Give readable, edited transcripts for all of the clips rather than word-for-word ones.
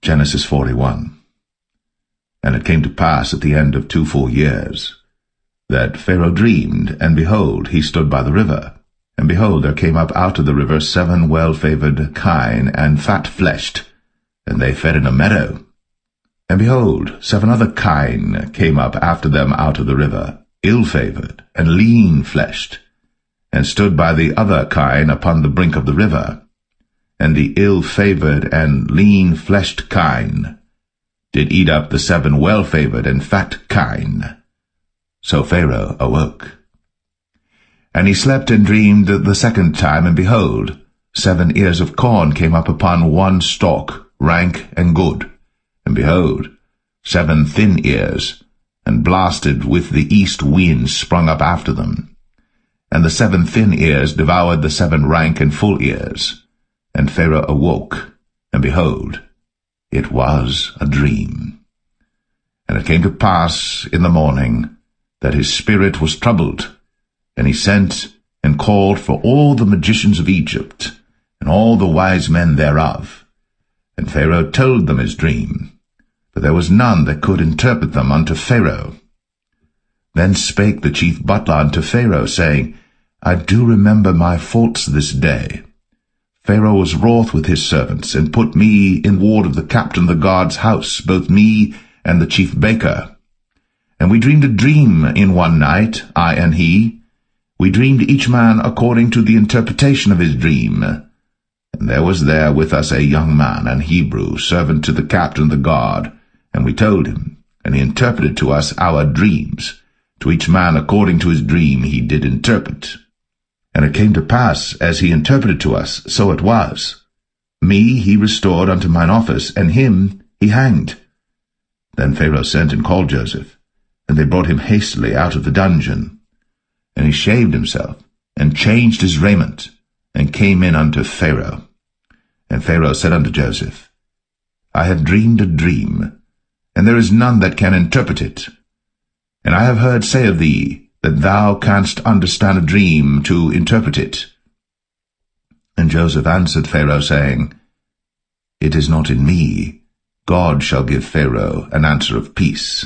Genesis 41. And it came to pass at the end of 2 full years, that Pharaoh dreamed, and behold, he stood by the river. And behold, there came up out of the river 7 well-favored kine, and fat-fleshed, and they fed in a meadow. And behold, 7 other kine came up after them out of the river, ill-favored, and lean-fleshed, and stood by the other kine upon the brink of the river. And the ill-favored and lean-fleshed kine did eat up the 7 well-favored and fat kine. So Pharaoh awoke. And he slept and dreamed the second time, and behold, 7 ears of corn came up upon one stalk, rank and good. And behold, 7 thin ears, and blasted with the east wind, sprung up after them. And the 7 thin ears devoured the 7 rank and full ears. And Pharaoh awoke, and behold, it was a dream. And it came to pass in the morning that his spirit was troubled, and he sent and called for all the magicians of Egypt, and all the wise men thereof. And Pharaoh told them his dream, but there was none that could interpret them unto Pharaoh. Then spake the chief butler unto Pharaoh, saying, I do remember my faults this day. Pharaoh was wroth with his servants, and put me in ward of the captain of the guard's house, both me and the chief baker. And we dreamed a dream in one night, I and he. We dreamed each man according to the interpretation of his dream. And there was there with us a young man, an Hebrew, servant to the captain of the guard. And we told him, and he interpreted to us our dreams. To each man according to his dream he did interpret. And it came to pass, as he interpreted to us, so it was. Me he restored unto mine office, and him he hanged. Then Pharaoh sent and called Joseph, and they brought him hastily out of the dungeon. And he shaved himself, and changed his raiment, and came in unto Pharaoh. And Pharaoh said unto Joseph, I have dreamed a dream, and there is none that can interpret it. And I have heard say of thee, that thou canst understand a dream to interpret it. And Joseph answered Pharaoh, saying, It is not in me. God shall give Pharaoh an answer of peace.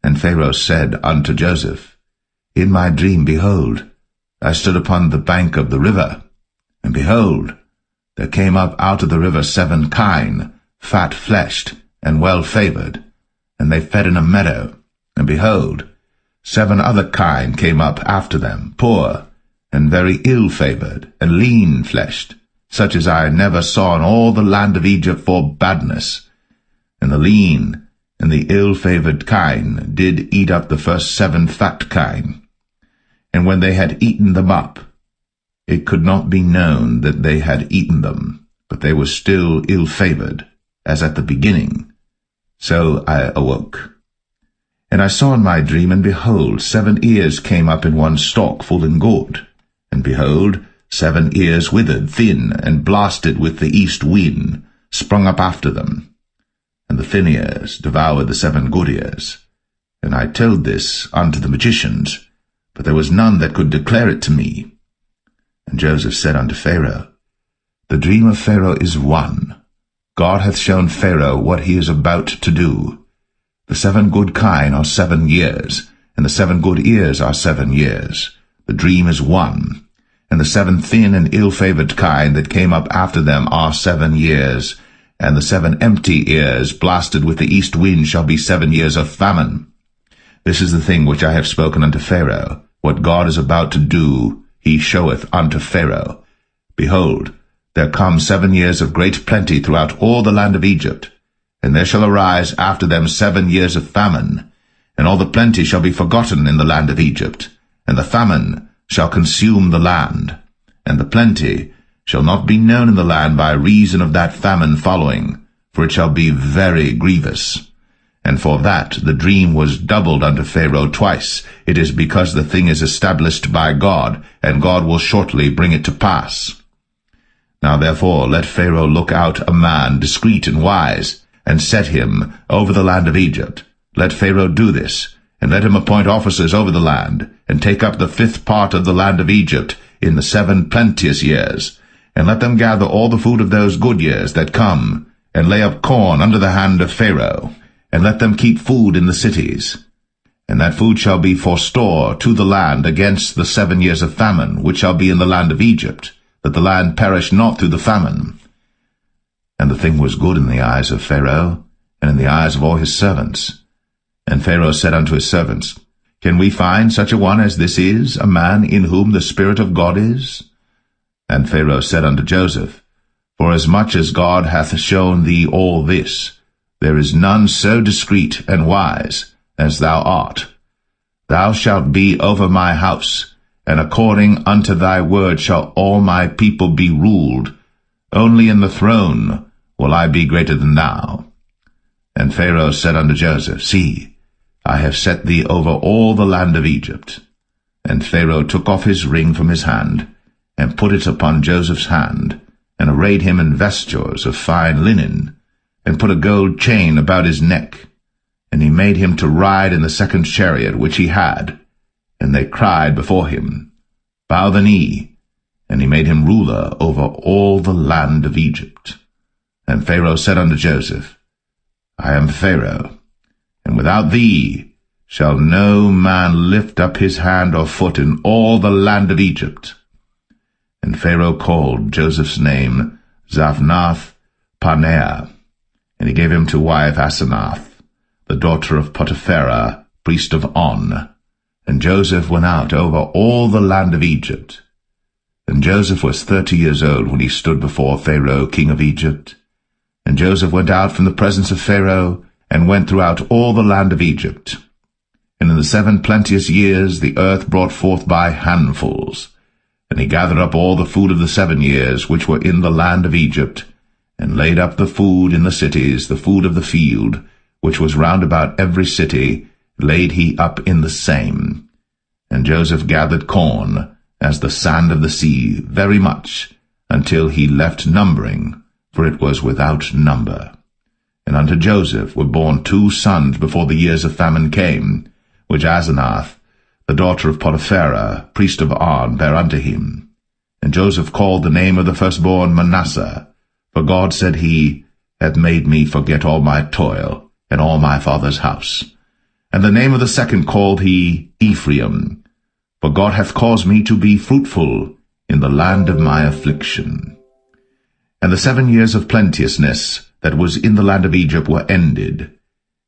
And Pharaoh said unto Joseph, In my dream, behold, I stood upon the bank of the river, and behold, there came up out of the river 7 kine, fat-fleshed, and well-favored, and they fed in a meadow, and behold, 7 other kine came up after them, poor, and very ill-favored, and lean-fleshed, such as I never saw in all the land of Egypt for badness. And the lean and the ill-favored kine did eat up the first 7 fat kine. And when they had eaten them up, it could not be known that they had eaten them, but they were still ill-favored, as at the beginning. So I awoke. And I saw in my dream, and behold, 7 ears came up in one stalk, full and good. And behold, 7 ears withered, thin, and blasted with the east wind, sprung up after them. And the thin ears devoured the 7 good ears. And I told this unto the magicians, but there was none that could declare it to me. And Joseph said unto Pharaoh, The dream of Pharaoh is one. God hath shown Pharaoh what he is about to do. The 7 good kine are 7 years, and the 7 good ears are 7 years. The dream is one. And the 7 thin and ill-favored kine that came up after them are 7 years, and the 7 empty ears blasted with the east wind shall be 7 years of famine. This is the thing which I have spoken unto Pharaoh. What God is about to do, he showeth unto Pharaoh. Behold, there come 7 years of great plenty throughout all the land of Egypt. And there shall arise after them 7 years of famine, and all the plenty shall be forgotten in the land of Egypt, and the famine shall consume the land, and the plenty shall not be known in the land by reason of that famine following, for it shall be very grievous. And for that the dream was doubled unto Pharaoh twice. It is because the thing is established by God, and God will shortly bring it to pass. Now therefore let Pharaoh look out a man discreet and wise, and set him over the land of Egypt. Let Pharaoh do this, and let him appoint officers over the land, and take up the 5th part of the land of Egypt in the 7 plenteous years, and let them gather all the food of those good years that come, and lay up corn under the hand of Pharaoh, and let them keep food in the cities. And that food shall be for store to the land against the 7 years of famine, which shall be in the land of Egypt, that the land perish not through the famine. And the thing was good in the eyes of Pharaoh, and in the eyes of all his servants. And Pharaoh said unto his servants, Can we find such a one as this is, a man in whom the Spirit of God is? And Pharaoh said unto Joseph, Forasmuch as God hath shown thee all this, there is none so discreet and wise as thou art. Thou shalt be over my house, and according unto thy word shall all my people be ruled. Only in the throne will I be greater than thou. And Pharaoh said unto Joseph, See, I have set thee over all the land of Egypt. And Pharaoh took off his ring from his hand, and put it upon Joseph's hand, and arrayed him in vestures of fine linen, and put a gold chain about his neck. And he made him to ride in the second chariot which he had. And they cried before him, Bow the knee. And he made him ruler over all the land of Egypt. And Pharaoh said unto Joseph, I am Pharaoh, and without thee shall no man lift up his hand or foot in all the land of Egypt. And Pharaoh called Joseph's name Zaphnath-Paneah, and he gave him to wife Asenath, the daughter of Potiphera, priest of On. And Joseph went out over all the land of Egypt. And Joseph was 30 years old when he stood before Pharaoh, king of Egypt. And Joseph went out from the presence of Pharaoh, and went throughout all the land of Egypt. And in the 7 plenteous years the earth brought forth by handfuls. And he gathered up all the food of the 7 years which were in the land of Egypt, and laid up the food in the cities, the food of the field, which was round about every city, laid he up in the same. And Joseph gathered corn, as the sand of the sea, very much, until he left numbering, for it was without number. And unto Joseph were born 2 sons before the years of famine came, which Asenath, the daughter of Potiphera, priest of On, bare unto him. And Joseph called the name of the firstborn Manasseh, for God, said he, hath made me forget all my toil, and all my father's house. And the name of the second called he Ephraim, for God hath caused me to be fruitful in the land of my affliction. And the 7 years of plenteousness that was in the land of Egypt were ended,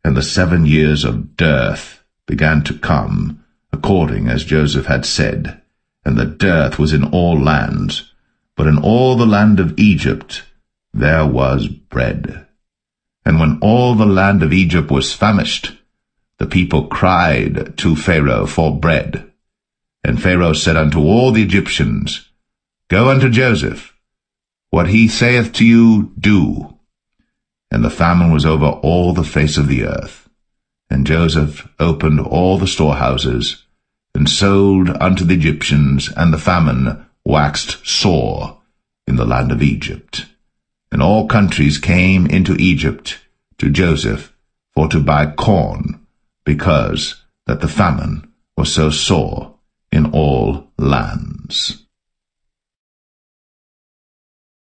and the 7 years of dearth began to come, according as Joseph had said. And the dearth was in all lands, but in all the land of Egypt there was bread. And when all the land of Egypt was famished, the people cried to Pharaoh for bread. And Pharaoh said unto all the Egyptians, Go unto Joseph, what he saith to you, do. And the famine was over all the face of the earth. And Joseph opened all the storehouses, and sold unto the Egyptians, and the famine waxed sore in the land of Egypt. And all countries came into Egypt to Joseph for to buy corn, because that the famine was so sore in all lands.